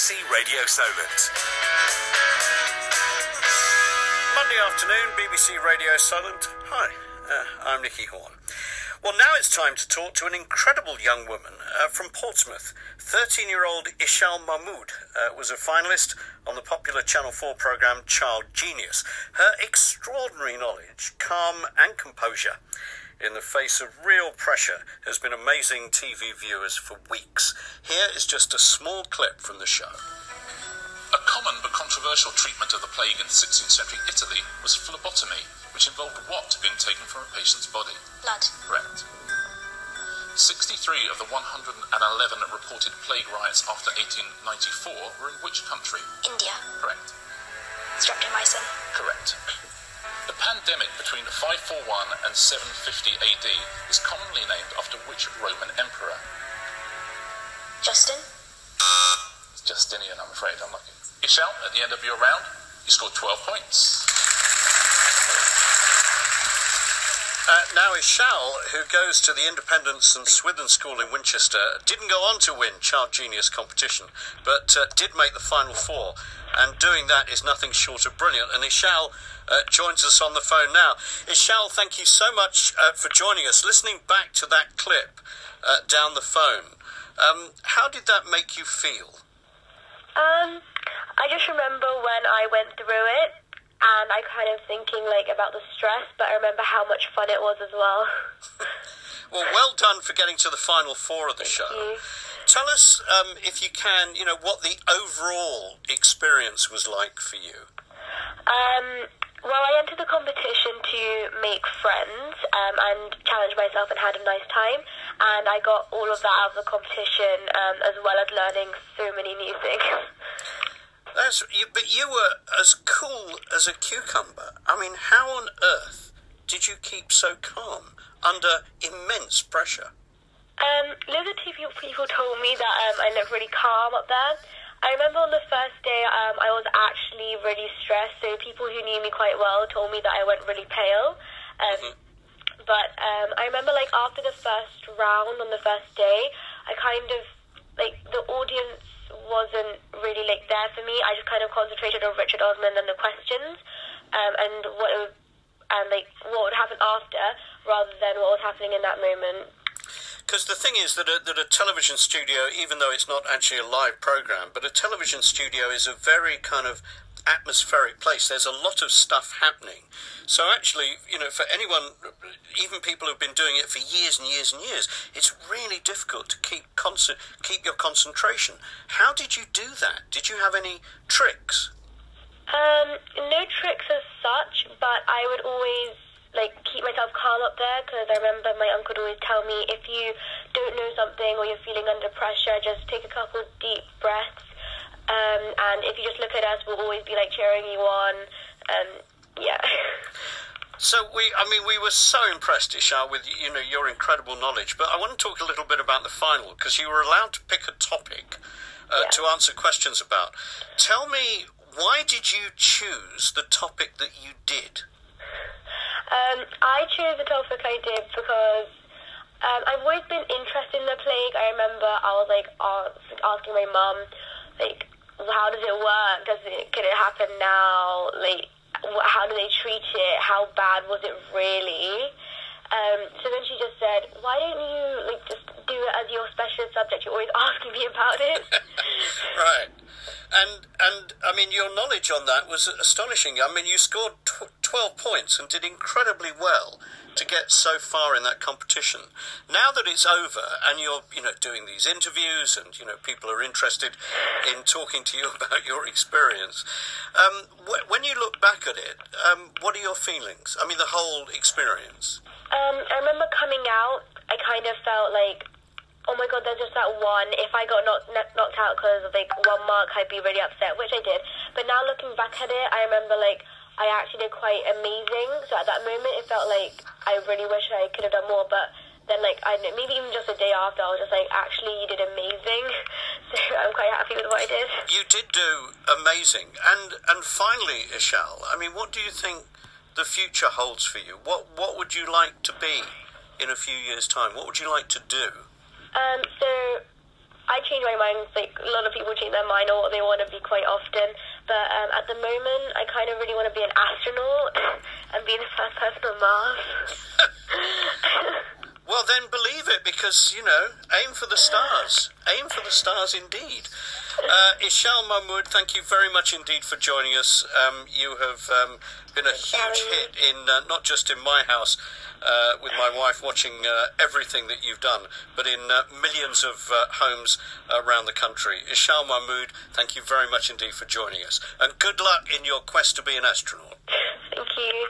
BBC Radio Solent. Monday afternoon, BBC Radio Solent. Hi, I'm Nicky Horn. Well, now it's time to talk to an incredible young woman from Portsmouth. 13-year-old Ishal was a finalist on the popular Channel 4 programme Child Genius. Her extraordinary knowledge, calm and composure in the face of real pressure has been amazing TV viewers for weeks. Here is just a small clip from the show. A common but controversial treatment of the plague in 16th century Italy was phlebotomy, which involved what being taken from a patient's body? Blood. Correct. 63 of the 111 reported plague riots after 1894 were in which country? India. Correct. Streptomycin. Correct. The pandemic between 541 and 750 AD is commonly named after which Roman emperor? Justin. It's Justinian, I'm afraid. Unlucky. Ishal, at the end of your round, you scored 12 points. Now Ishal, who goes to the Independent St Swithin School in Winchester, didn't go on to win Child Genius competition, but did make the Final Four, and doing that is nothing short of brilliant. And Ishal joins us on the phone now. Ishal, thank you so much for joining us. Listening back to that clip down the phone, how did that make you feel? I just remember when I went through it, and I kind of thinking about the stress, but I remember how much fun it was as well. Well done for getting to the Final Four of the show. Thank you. Tell us, if you can, what the overall experience was like for you. Well, I entered the competition to make friends and challenge myself and had a nice time, and I got all of that out of the competition, as well as learning so many new things. But you were as cool as a cucumber. I mean, how on earth did you keep so calm under immense pressure? Loads of people told me that I looked really calm up there. I remember on the first day I was actually really stressed, so people who knew me quite well told me that I went really pale. But I remember after the first round on the first day, I kind of, the audience wasn't really there for me. I just kind of concentrated on Richard Osman and the questions, and what would happen after, rather than what was happening in that moment. Because the thing is that a television studio, even though it's not actually a live program, but a television studio is a very kind of atmospheric place. There's a lot of stuff happening. So actually, for anyone, even people who've been doing it for years and years and years, it's really difficult to keep your concentration. How did you do that? Did you have any tricks? No tricks as such, but I would always keep myself calm up there, because I remember my uncle would always tell me, if you don't know something or you're feeling under pressure, just take a couple deep breaths, and if you just look at us, we'll always be cheering you on. Yeah. So we were so impressed, Ishal, with your incredible knowledge, but I want to talk a little bit about the final, because you were allowed to pick a topic to answer questions about. Tell me, why did you choose the topic that you did? I chose the topic I did because I've always been interested in the plague. I remember I was asking my mum, how does it work? Can it happen now? How do they treat it? How bad was it really? So then she just said, why don't you just do it as your specialist subject? You're always asking me about it. Right. And your knowledge on that was astonishing. You scored 12 points and did incredibly well to get so far in that competition. Now that it's over and you're, doing these interviews and, people are interested in talking to you about your experience, when you look back at it, what are your feelings? The whole experience. I remember coming out, I kind of felt oh my god, there's just that one. If I got knocked out because of 1 mark, I'd be really upset, which I did. But now looking back at it, I remember I actually did quite amazing. So at that moment, it felt I really wish I could have done more. But then maybe even just a day after, I was just actually you did amazing. So I'm quite happy with what I did. You did do amazing. And finally, Ishal, what do you think the future holds for you? What would you like to be in a few years' time? What would you like to do? So I change my mind, like a lot of people change their mind or what they want to be quite often. But at the moment, I kind of really want to be an astronaut and be the first person on Mars. Well, then believe it, because, you know, aim for the stars. Aim for the stars indeed. Ishal Mahmood, thank you very much indeed for joining us. You have been a huge hit in not just in my house with my wife watching everything that you've done, but in millions of homes around the country. Ishal Mahmood, thank you very much indeed for joining us. And good luck in your quest to be an astronaut. Thank you.